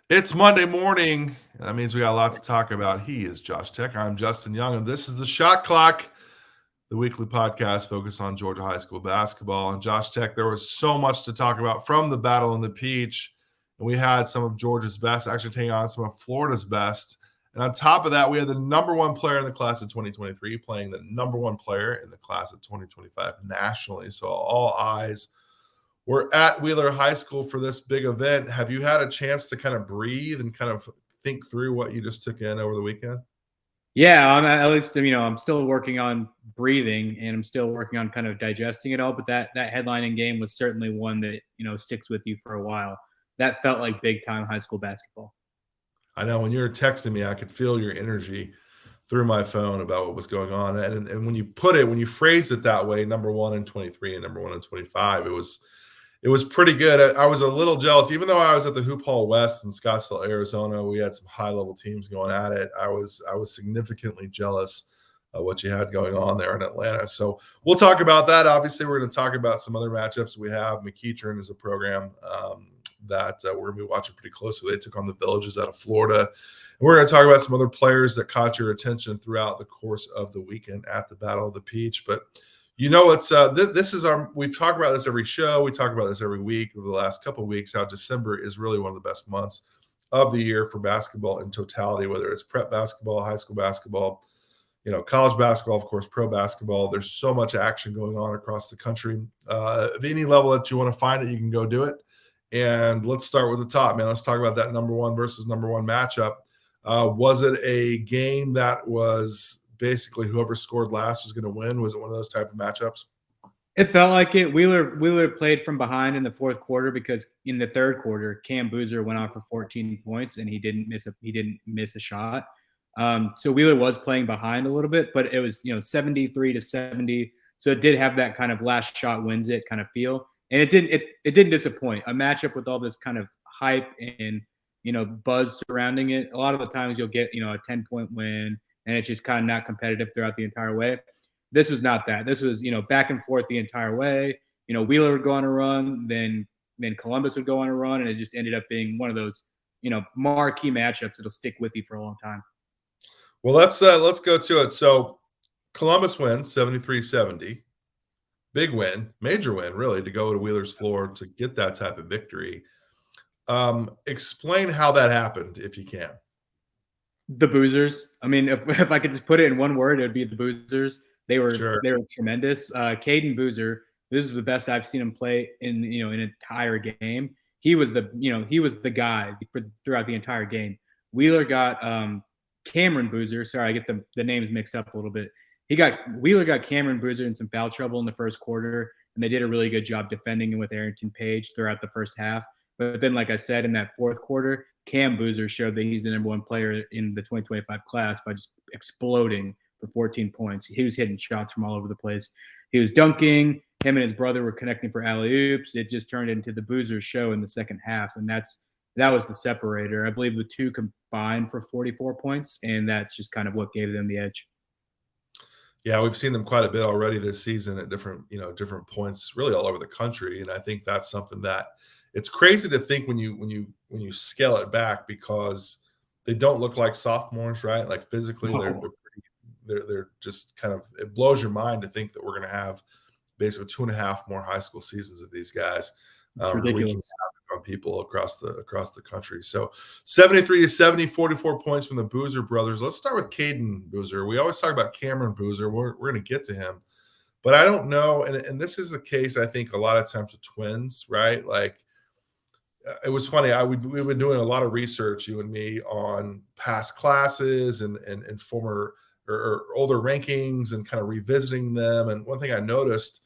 It's Monday morning. That means we got a lot to talk about. He is Josh Tech. I'm Justin Young, and this is the Shot Clock, the weekly podcast focused on Georgia high school basketball. And Josh Tech, there was so much to talk about from the battle in the Peach. And we had some of Georgia's best actually taking on some of Florida's best. And on top of that, we had the number one player in the class of 2023 playing the number one player in the class of 2025 nationally. So all eyes we're at Wheeler High School for this big event. Have you had a chance to kind of breathe and kind of think through what you just took in over the weekend? Yeah, at least I'm still working on breathing and I'm still working on kind of digesting it all. But that headlining game was certainly one that sticks with you for a while. That felt like big time high school basketball. I know when you were texting me, I could feel your energy through my phone about what was going on. And when you phrased it that way, number one in 23 and number one in 25, it was pretty good. I was a little jealous, even though I was at the Hoop Hall West in Scottsdale, Arizona. We had some high level teams going at it. I was significantly jealous of what you had going on there in Atlanta. So we'll talk about that. Obviously, we're going to talk about some other matchups we have. McEachern is a program that we're going to be watching pretty closely. They took on the Villages out of Florida. And we're going to talk about some other players that caught your attention throughout the course of the weekend at the Battle of the Peach. But it's this is we've talked about this every show. We talk about this every week over the last couple of weeks, how December is really one of the best months of the year for basketball in totality, whether it's prep basketball, high school basketball, college basketball, of course, pro basketball. There's so much action going on across the country. At any level that you want to find it, you can go do it. And let's start with the top, man. Let's talk about that number one versus number one matchup. Was it a game that was basically whoever scored last was going to win? Was it one of those type of matchups? It felt like it. Wheeler played from behind in the fourth quarter because in the third quarter, Cam Boozer went off for 14 points and he didn't miss a shot. So Wheeler was playing behind a little bit, but it was 73-70. So it did have that kind of last shot wins it kind of feel, and it didn't disappoint. A matchup with all this kind of hype and buzz surrounding it. A lot of the times you'll get a 10-point win, and it's just kind of not competitive throughout the entire way. This was not that. This was, back and forth the entire way. Wheeler would go on a run, then Columbus would go on a run, and it just ended up being one of those, marquee matchups that'll stick with you for a long time. Well, let's go to it. So Columbus wins 73-70. Big win, major win, really, to go to Wheeler's floor to get that type of victory. Explain how that happened, if you can. The Boozers. I mean, if I could just put it in one word, it would be the Boozers. They were tremendous. Caden Boozer, this is the best I've seen him play in an entire game. He was the guy throughout the entire game. Wheeler got Cameron Boozer. Sorry, I get the names mixed up a little bit. Wheeler got Cameron Boozer in some foul trouble in the first quarter, and they did a really good job defending him with Arrington Page throughout the first half. But then, like I said, in that fourth quarter, Cam Boozer showed that he's the number one player in the 2025 class by just exploding for 14 points. He was hitting shots from all over the place. He was dunking. Him and his brother were connecting for alley-oops. It just turned into the Boozer show in the second half, and that was the separator. I believe the two combined for 44 points, and that's just kind of what gave them the edge. Yeah, we've seen them quite a bit already this season at different points, really all over the country, and I think that's something that it's crazy to think when you scale it back, because they don't look like sophomores, right? Like physically, they're just kind of, it blows your mind to think that we're going to have basically 2.5 more high school seasons of these guys wreaking havoc on people across the country. So 73-70, 44 points from the Boozer brothers. Let's start with Caden Boozer. We always talk about Cameron Boozer. We're going to get to him, but I don't know. And this is the case, I think, a lot of times with twins, right? Like, it was funny. We've been doing a lot of research, you and me, on past classes and former or older rankings and kind of revisiting them. And one thing I noticed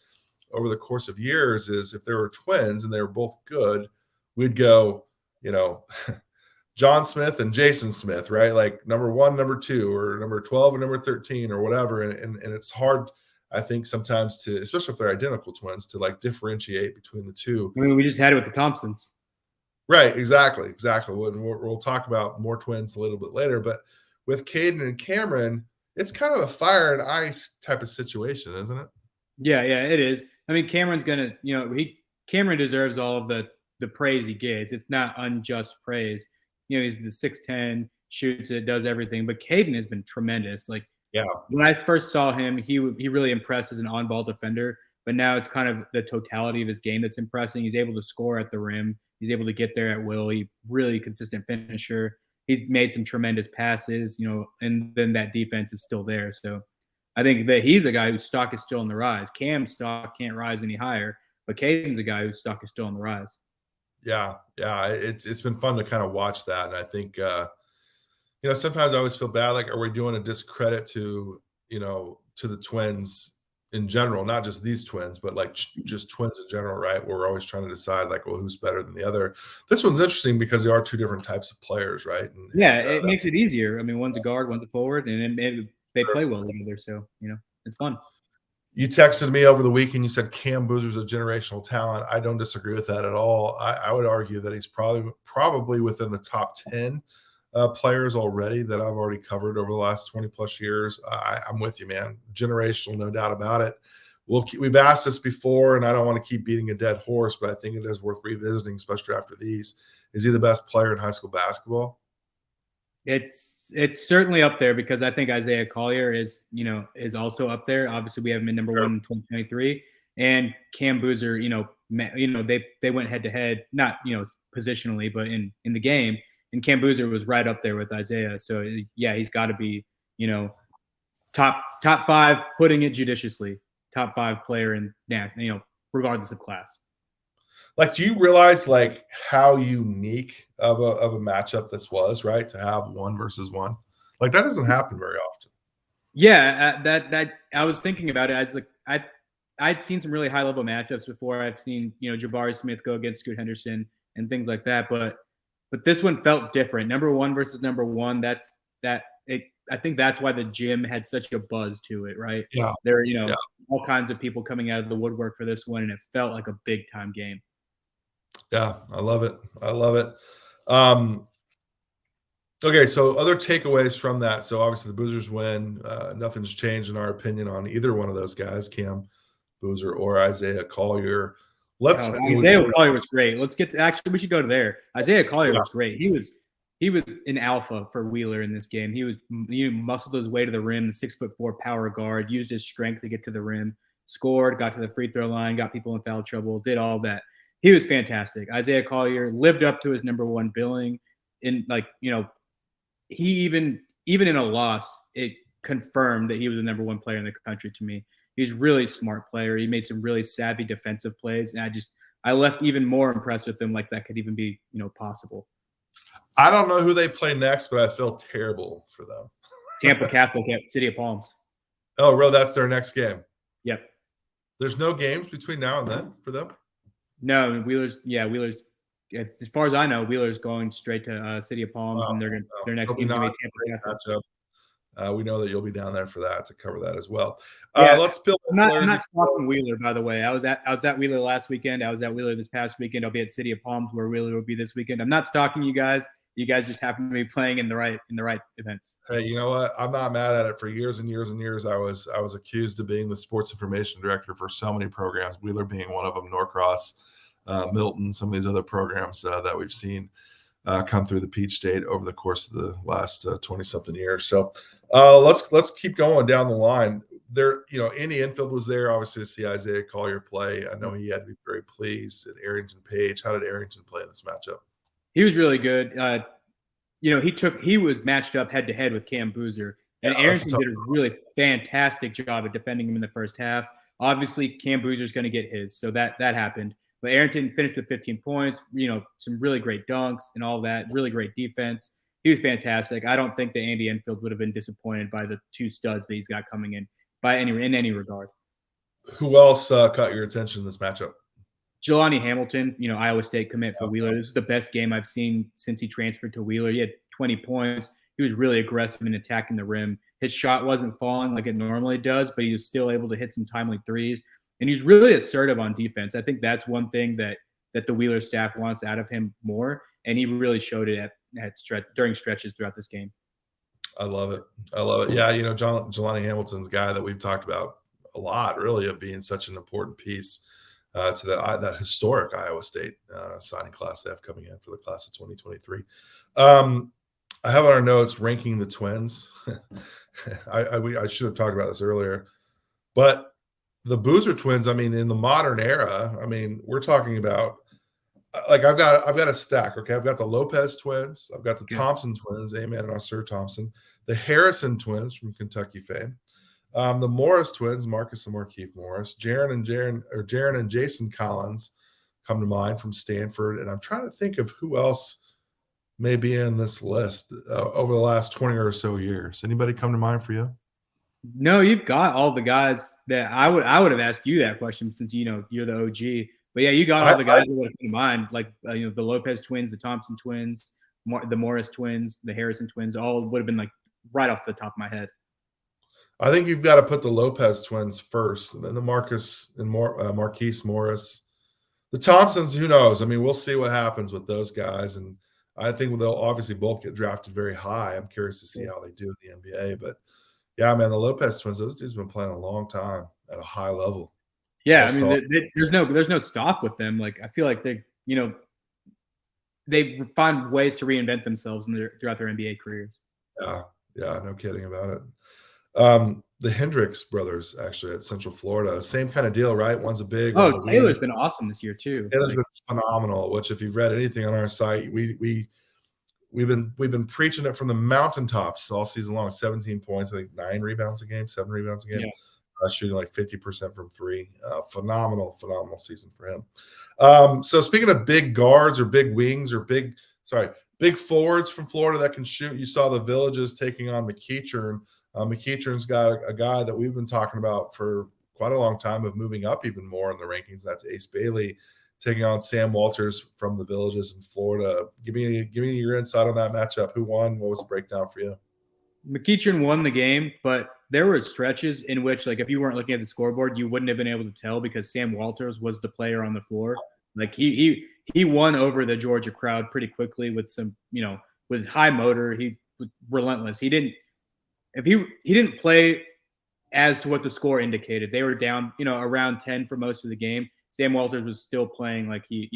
over the course of years is if there were twins and they were both good, we'd go, John Smith and Jason Smith, right? Like number 1, number 2, or number 12 and number 13 or whatever. And it's hard, I think, sometimes to, especially if they're identical twins, to like differentiate between the two. I mean, we just had it with the Thompsons. Right, exactly. We'll talk about more twins a little bit later, but with Caden and Cameron, it's kind of a fire and ice type of situation, isn't it? Yeah, it is. I mean, Cameron's gonna, Cameron deserves all of the praise he gets. It's not unjust praise. he's the 6'10", shoots it, does everything. But Caden has been tremendous. Like, Yeah. when I first saw him, he really impressed as an on-ball defender. But now it's kind of the totality of his game that's impressing. He's able to score at the rim. He's able to get there at will. He's really consistent finisher. He's made some tremendous passes, and then that defense is still there. So I think that he's the guy whose stock is still on the rise. Cam's stock can't rise any higher, but Caden's a guy whose stock is still on the rise. Yeah. It's been fun to kind of watch that, and I think sometimes I always feel bad. Like, are we doing a discredit to to the Twins in general, not just these Twins, but like just Twins in general, right? We're always trying to decide like, well, who's better than the other. This one's interesting because there are two different types of players, right? It makes it easier. I mean, one's a guard, one's a forward, and then they play well together. So it's fun. You texted me over the weekend. You said Cam Boozer's a generational talent. I don't disagree with that at all. I would argue that he's probably within the top 10 players already that I've already covered over the last 20 plus years. I'm with you, man. Generational, no doubt about it. We've asked this before, and I don't want to keep beating a dead horse, but I think it is worth revisiting, especially after these. Is he the best player in high school basketball? It's certainly up there, because I think Isaiah Collier is also up there. Obviously, we have him in number one in 2023, and Cam Boozer. They went head to head, not positionally, but in the game. And Cam Boozer was right up there with Isaiah. So yeah, he's got to be top 5, putting it judiciously, top 5 player in regardless of class. Like, do you realize like how unique of a matchup this was, right? To have 1 versus 1, like that doesn't happen very often. Yeah, that I was thinking about it. I was like, I'd seen some really high level matchups before. I've seen Jabari Smith go against Scoot Henderson and things like that, but this one felt different. Number 1 versus number 1. I think that's why the gym had such a buzz to it, right? Yeah, there were all kinds of people coming out of the woodwork for this one, and it felt like a big time game. Yeah, I love it. Okay, so other takeaways from that. So obviously the Boozers win. Nothing's changed in our opinion on either one of those guys, Cam Boozer or Isaiah Collier. Isaiah Collier was great. Actually, we should go to there. Isaiah Collier was great. He was an alpha for Wheeler in this game. He muscled his way to the rim, the 6'4" power guard, used his strength to get to the rim, scored, got to the free throw line, got people in foul trouble, did all that. He was fantastic. Isaiah Collier lived up to his number 1 billing. He even in a loss, it confirmed that he was the number 1 player in the country to me. He's a really smart player. He made some really savvy defensive plays, and I left even more impressed with him. Like, that could even be possible. I don't know who they play next, but I feel terrible for them. Tampa Catholic at City of Palms. Oh, really? That's their next game. Yep. There's no games between now and then for them? No, Wheeler's. As far as I know, Wheeler's going straight to City of Palms, and their next game is going to be Tampa Catholic. We know that you'll be down there for that, to cover that as well. Let's build. I'm not stopping Wheeler, by the way. I was at Wheeler last weekend. I was at Wheeler this past weekend. I'll be at City of Palms, where Wheeler will be this weekend. I'm not stalking you guys. You guys just happen to be playing in the right events. Hey, you know what? I'm not mad at it. For years and years and years, I was accused of being the sports information director for so many programs, Wheeler being one of them, Norcross, Milton, some of these other programs that we've seen come through the Peach State over the course of the last 20-something years. So let's keep going down the line. There, Andy Enfield was there, obviously, to see Isaiah Collier play. I know he had to be very pleased. And Arrington Page, how did Arrington play in this matchup? He was really good. He was matched up head to head with Cam Boozer, and Arrington did a really fantastic job at defending him in the first half. Obviously, Cam Boozer's going to get his, so that happened. But Arrington finished with 15 points, some really great dunks and all that, really great defense. He was fantastic. I don't think that Andy Enfield would have been disappointed by the 2 studs that he's got coming in in any regard. Who else caught your attention in this matchup? Jelani Hamilton, Iowa State commit for Wheeler. This is the best game I've seen since he transferred to Wheeler. He had 20 points. He was really aggressive in attacking the rim. His shot wasn't falling like it normally does, but he was still able to hit some timely threes. And he's really assertive on defense. I think that's one thing that the Wheeler staff wants out of him more, and he really showed it during stretches throughout this game. I love it. Yeah, Jelani Hamilton's a guy that we've talked about a lot, really, of being such an important piece to that historic Iowa State signing class they have coming in for the class of 2023. I have on our notes ranking the Twins. I should have talked about this earlier, but the Boozer Twins, I mean, in the modern era, I mean, we're talking about like I've got a stack. Okay, I've got the Lopez twins, I've got the Thompson twins, Amen and Sir Thompson, the Harrison twins from Kentucky fame, the Morris twins, Marcus and Markeith Morris, Jaron and Jason Collins come to mind from Stanford, and I'm trying to think of who else may be in this list over the last 20 or so years. Anybody come to mind for you? No, you've got all the guys that I would have asked you that question since you're the OG. But yeah, you got all the guys that would have come to mind, like the Lopez twins, the Thompson twins, the Morris twins, the Harrison twins. All would have been like right off the top of my head. I think you've got to put the Lopez twins first, and then the Marcus and Marquise Morris, the Thompsons. Who knows? I mean, we'll see what happens with those guys, and I think they'll obviously both get drafted very high. I'm curious to see how they do in the NBA, but yeah, man, the Lopez twins, those dudes have been playing a long time at a high level. Yeah, I mean, there's no stop with them. Like, I feel like they find ways to reinvent themselves throughout their NBA careers. Yeah, no kidding about it. The Hendricks brothers, actually, at Central Florida, same kind of deal, right? One's a big. Oh, Taylor's been awesome this year too. Taylor's been phenomenal. Which, if you've read anything on our site, we've been preaching it from the mountaintops all season long. 17 points, I think 9 rebounds a game, 7 rebounds a game. Yeah. Shooting like 50% from 3. Phenomenal season for him. So speaking of big guards or big wings or big forwards from Florida that can shoot, you saw the Villages taking on McEachern. McEachern's got a guy that we've been talking about for quite a long time of moving up even more in the rankings. That's Ace Bailey taking on Sam Walters from the Villages in Florida. Give me your insight on that matchup. Who won? What was the breakdown for you? McEachern won the game, but there were stretches in which, like, if you weren't looking at the scoreboard, you wouldn't have been able to tell because Sam Walters was the player on the floor. Like, he won over the Georgia crowd pretty quickly with some, with high motor. He was relentless. He didn't play as to what the score indicated. They were down, around 10 for most of the game. Sam Walters was still playing like the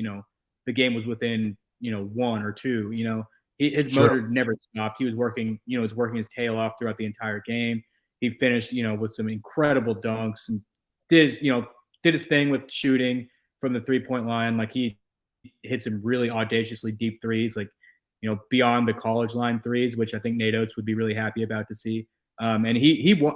game was within, 1 or 2, his motor never stopped. He was working, working his tail off throughout the entire game. He finished, with some incredible dunks and did his thing with shooting from the 3-point line. Like, he hit some really audaciously deep threes, like, beyond the college line threes, which I think Nate Oates would be really happy about to see. And he won.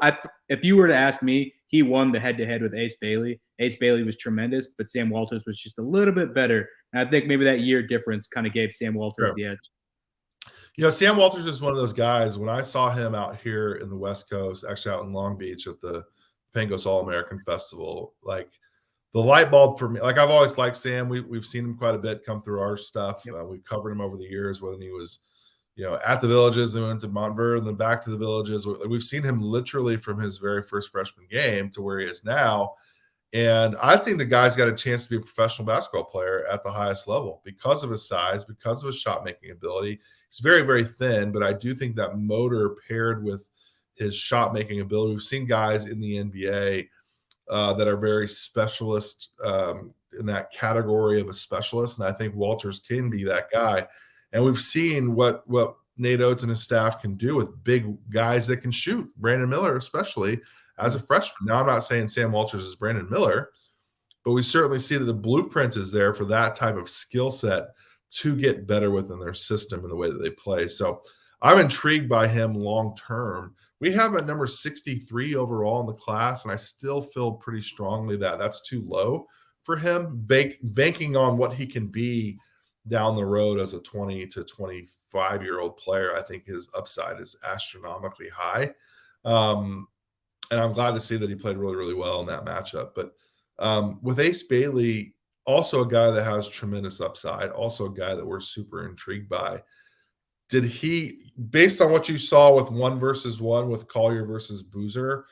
If you were to ask me, he won the head-to-head with Ace Bailey. Ace Bailey was tremendous, but Sam Walters was just a little bit better. And I think maybe that year difference kind of gave Sam Walters the edge. Sam Walters is one of those guys. When I saw him out here in the West Coast, actually out in Long Beach at the Pangos All-American Festival, like, the light bulb for me, like, I've always liked Sam. We've seen him quite a bit come through our stuff. Yep. We've covered him over the years, whether he was, at the Villages and went to Montverde and then back to the Villages. We've seen him literally from his very first freshman game to where he is now. And I think the guy's got a chance to be a professional basketball player at the highest level because of his size, because of his shot-making ability. He's very, very thin, but I do think that motor paired with his shot-making ability. We've seen guys in the NBA that are very specialist in that category of a specialist, and I think Walters can be that guy. And we've seen what Nate Oates and his staff can do with big guys that can shoot. Brandon Miller, especially as a freshman. Now, I'm not saying Sam Walters is Brandon Miller, but we certainly see that the blueprint is there for that type of skill set to get better within their system and the way that they play. So I'm intrigued by him long term. We have a number 63 overall in the class, and I still feel pretty strongly that that's too low for him. Banking on what he can be down the road as a 20 to 25-year-old player, I think his upside is astronomically high. And I'm glad to see that he played really, really well in that matchup. But with Ace Bailey, also a guy that has tremendous upside, also a guy that we're super intrigued by. Did he, based on what you saw with 1-versus-1 with Collier versus Boozer,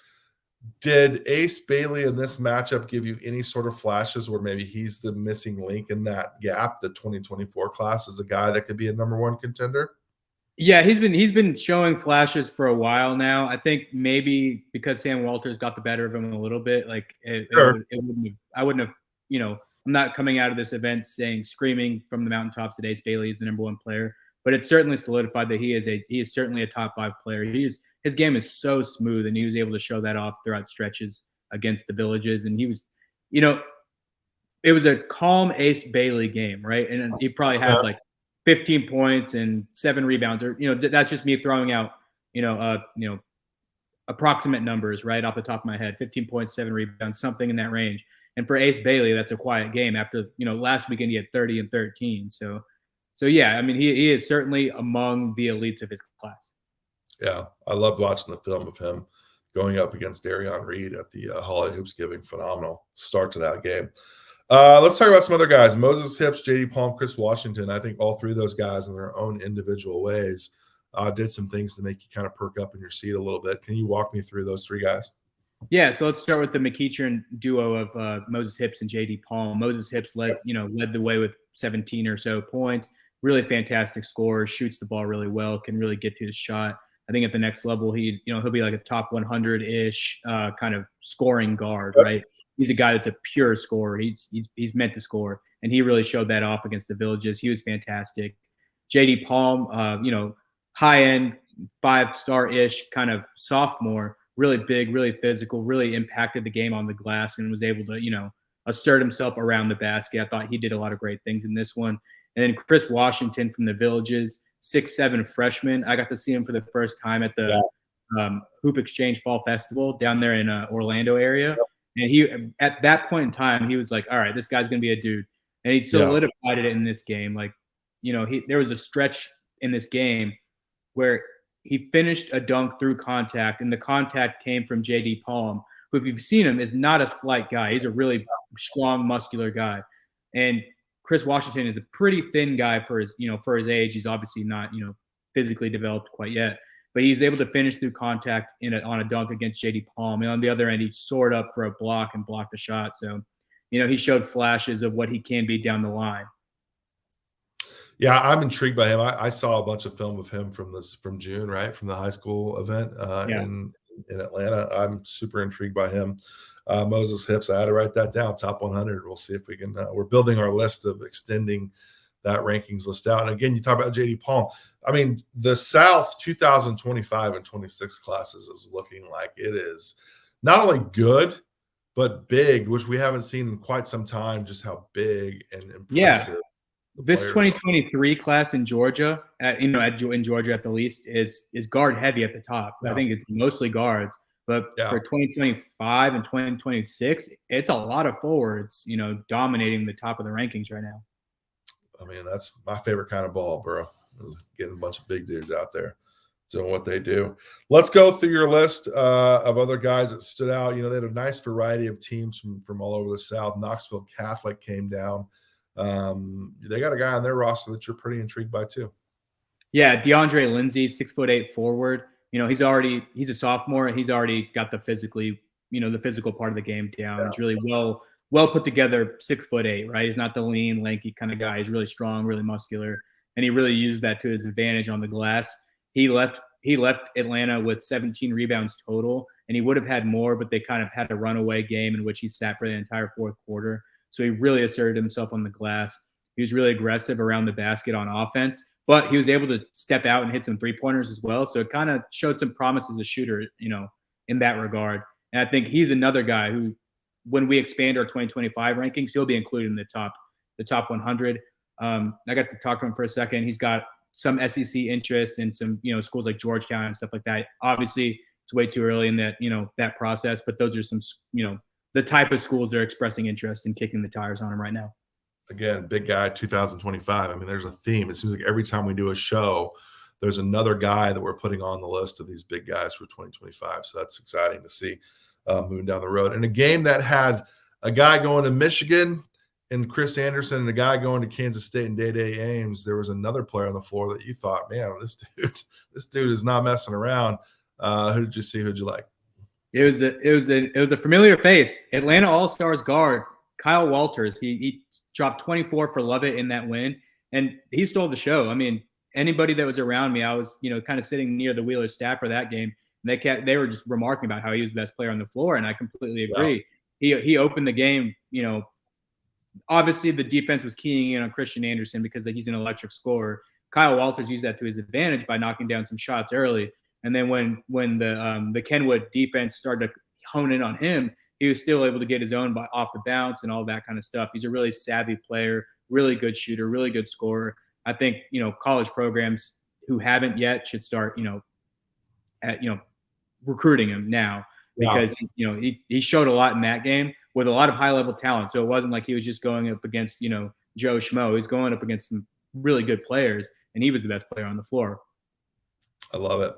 did Ace Bailey in this matchup give you any sort of flashes where maybe he's the missing link in that gap? The 2024 class is a guy that could be a number 1 contender? Yeah, he's been showing flashes for a while now. I think maybe because Sam Walters got the better of him a little bit, like I wouldn't have I'm not coming out of this event screaming from the mountaintops that Ace Bailey is the number one player, but it's certainly solidified that he is certainly a top 5 player. His game is so smooth, and he was able to show that off throughout stretches against the Villages. And he was, it was a calm Ace Bailey game, right? And he probably had like 15 points and 7 rebounds, or that's just me throwing out, approximate numbers right off the top of my head. 15 points, 7 rebounds, something in that range. And for Ace Bailey, that's a quiet game. After last weekend he had 30 and 13. So yeah, I mean he is certainly among the elites of his class. Yeah, I loved watching the film of him going up against Darion Reed at the Holiday Hoops Giving. Phenomenal start to that game. Let's talk about some other guys. Moses Hips, J.D. Palm, Chris Washington. I think all 3 of those guys in their own individual ways did some things to make you kind of perk up in your seat a little bit. Can you walk me through those 3 guys? Yeah, so let's start with the McEachern duo of Moses Hips and J.D. Palm. Moses Hips led the way with 17 or so points. Really fantastic scorer, shoots the ball really well, can really get to his shot. I think at the next level, he'll be like a top 100-ish kind of scoring guard, right? He's a guy that's a pure scorer. He's meant to score, and he really showed that off against the Villages. He was fantastic. J.D. Palm, high-end 5-star-ish kind of sophomore, really big, really physical, really impacted the game on the glass, and was able to assert himself around the basket. I thought he did a lot of great things in this one. And then Chris Washington from the Villages, 6'7" freshman. I got to see him for the first time at the Hoop Exchange Fall Festival down there in Orlando area. And he, at that point in time, he was like, all right, this guy's going to be a dude. And he solidified it in this game. Like, there was a stretch in this game where he finished a dunk through contact, and the contact came from J.D. Palm, who, if you've seen him, is not a slight guy. He's a really strong, muscular guy. And Chris Washington is a pretty thin guy for his age. He's obviously not, physically developed quite yet, but he's able to finish through contact on a dunk against J.D. Palm. And on the other end, he soared up for a block and blocked the shot. So, he showed flashes of what he can be down the line. Yeah, I'm intrigued by him. I saw a bunch of film of him from June, right, from the high school event in Atlanta. I'm super intrigued by him. Moses Hips, I had to write that down, top 100. We'll see if we can. We're building our list of extending that rankings list out. And again, you talk about J.D. Palm. I mean, the South 2025 and 26 classes is looking like it is not only good, but big, which we haven't seen in quite some time, just how big and impressive. Yeah. This 2023 class in Georgia, in Georgia at the least, is guard heavy at the top. Yeah. I think it's mostly guards. But for 2025 and 2026, it's a lot of forwards, dominating the top of the rankings right now. I mean, that's my favorite kind of ball, bro. Getting a bunch of big dudes out there doing what they do. Let's go through your list of other guys that stood out. They had a nice variety of teams from all over the South. Knoxville Catholic came down. They got a guy on their roster that you're pretty intrigued by too. Yeah, DeAndre Lindsay, 6'8" forward. He's a sophomore. He's already got the physical part of the game down. He's really well put together, 6'8", right? He's not the lean, lanky kind of guy. He's really strong, really muscular, and he really used that to his advantage on the glass. He left Atlanta with 17 rebounds total, and he would have had more, but they kind of had a runaway game in which he sat for the entire fourth quarter. So he really asserted himself on the glass. He was really aggressive around the basket on offense, but he was able to step out and hit some 3-pointers as well. So it kind of showed some promise as a shooter, in that regard. And I think he's another guy who, when we expand our 2025 rankings, he'll be included in the top 100. I got to talk to him for a second. He's got some SEC interest in some, schools like Georgetown and stuff like that. Obviously, it's way too early in that process, but those are some, the type of schools they're expressing interest in kicking the tires on him right now. Again, big guy, 2025. I mean, there's a theme. It seems like every time we do a show, there's another guy that we're putting on the list of these big guys for 2025. So that's exciting to see moving down the road. And a game that had a guy going to Michigan and Chris Anderson and a guy going to Kansas State and Day Ames, there was another player on the floor that you thought, man, this dude is not messing around. Who did you see? Who'd you like? It was a familiar face. Atlanta All-Stars guard Kyle Walters. He dropped 24 for Lovett in that win, and he stole the show. I mean, anybody that was around me, I was kind of sitting near the Wheeler staff for that game. And they were just remarking about how he was the best player on the floor, and I completely agree. Wow. He opened the game, obviously the defense was keying in on Christian Anderson because he's an electric scorer. Kyle Walters used that to his advantage by knocking down some shots early. And then when the Kenwood defense started to hone in on him, he was still able to get his own off the bounce and all that kind of stuff. He's a really savvy player, really good shooter, really good scorer. I think, college programs who haven't yet should start, recruiting him now because, he showed a lot in that game with a lot of high level talent. So it wasn't like he was just going up against, Joe Schmo. He's going up against some really good players, and he was the best player on the floor. I love it.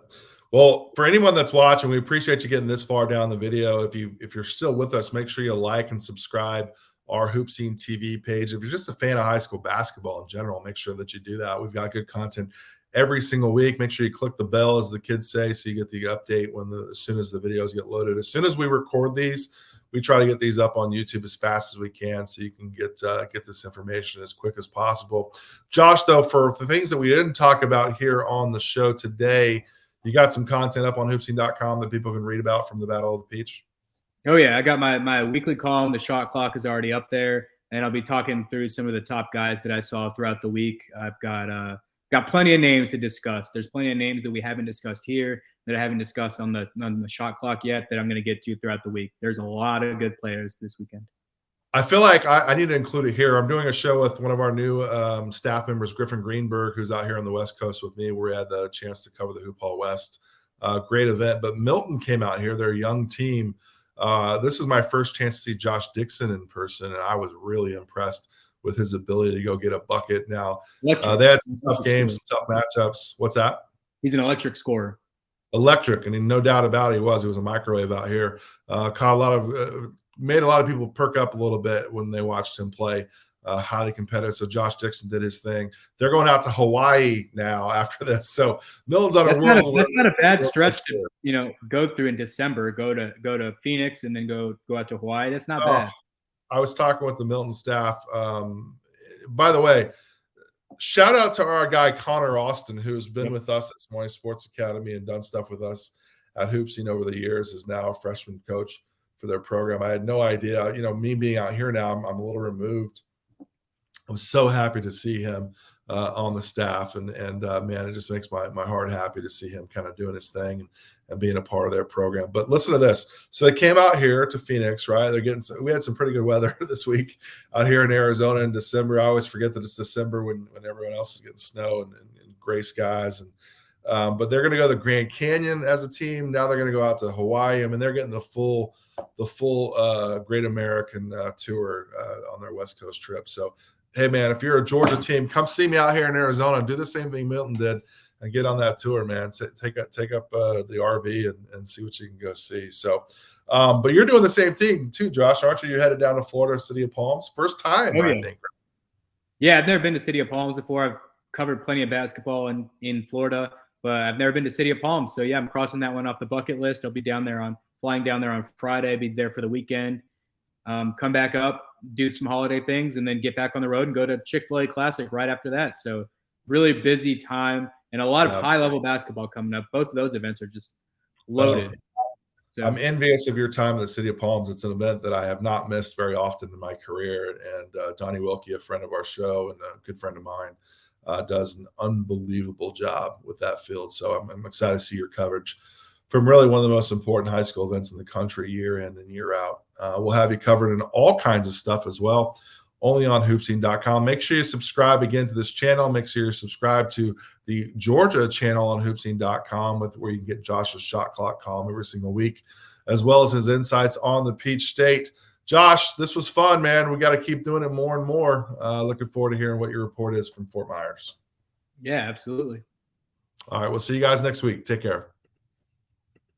Well, for anyone that's watching, we appreciate you getting this far down the video. If you're still with us, make sure you like and subscribe our HoopSeen TV page. If you're just a fan of high school basketball in general, make sure that you do that. We've got good content every single week. Make sure you click the bell, as the kids say, so you get the update as soon as the videos get loaded. As soon as we record these, we try to get these up on YouTube as fast as we can, so you can get this information as quick as possible. Josh, though, for the things that we didn't talk about here on the show today, you got some content up on HoopSeen.com that people can read about from the Battle of the Peach? Oh, yeah. I got my weekly column. The shot clock is already up there, and I'll be talking through some of the top guys that I saw throughout the week. I've got plenty of names to discuss. There's plenty of names that we haven't discussed here, that I haven't discussed on the shot clock yet, that I'm going to get to throughout the week. There's a lot of good players this weekend. I feel like I need to include it here. I'm doing a show with one of our new staff members, Griffin Greenberg, who's out here on the West Coast with me, where we had the chance to cover the Hoop Hall West. Great event. But Milton came out here. They're a young team. This is my first chance to see Josh Dixon in person, and I was really impressed with his ability to go get a bucket. Now, they had some tough games, some tough matchups. What's that? He's an electric scorer. Electric, and no doubt about it, he was a microwave out here. Caught a lot of made a lot of people perk up a little bit when they watched him play. Highly competitive. So Josh Dixon did his thing. They're going out to Hawaii now after this. So Milton's on that's not a bad stretch to go through in December. Go to Phoenix and then go out to Hawaii. That's not bad. I was talking with the Milton staff. By the way, shout out to our guy Connor Austin, who's been with us at Des Moines Sports Academy and done stuff with us at HoopSeen over the years. Is now a freshman coach for their program. I had no idea. Me being out here now, I'm a little removed. I was so happy to see him on the staff, and man, it just makes my heart happy to see him kind of doing his thing and being a part of their program. But listen to this. So they came out here to Phoenix, right? We had some pretty good weather this week out here in Arizona in December. I always forget that it's December when everyone else is getting snow and gray skies. But they're going to go to the Grand Canyon as a team. Now they're going to go out to Hawaii. I mean, they're getting the full Great American tour on their West Coast trip. So, hey, man, if you're a Georgia team, come see me out here in Arizona and do the same thing Milton did and get on that tour, man. Take up the RV and see what you can go see. So, but you're doing the same thing too, Josh, aren't you? You headed down to Florida, City of Palms, first time, I think. Yeah, I've never been to City of Palms before. I've covered plenty of basketball in Florida, but I've never been to City of Palms. So yeah, I'm crossing that one off the bucket list. I'll be flying down there on Friday. Be there for the weekend. Come back up, do some holiday things, and then get back on the road and go to Chick-fil-A Classic right after that. So really busy time and a lot of high-level basketball coming up. Both of those events are just loaded. So I'm envious of your time in the City of Palms. It's an event that I have not missed very often in my career. And Donnie Wilkie, a friend of our show and a good friend of mine, does an unbelievable job with that field. So I'm excited to see your coverage from really one of the most important high school events in the country, year in and year out. We'll have you covered in all kinds of stuff as well, only on hoopseen.com. Make sure you subscribe again to this channel. Make sure you're subscribed to the Georgia channel on hoopseen.com, where you can get Josh's shot clock column every single week, as well as his insights on the Peach State. Josh, this was fun, man. We got to keep doing it more and more. Looking forward to hearing what your report is from Fort Myers. Yeah, absolutely. All right, we'll see you guys next week. Take care.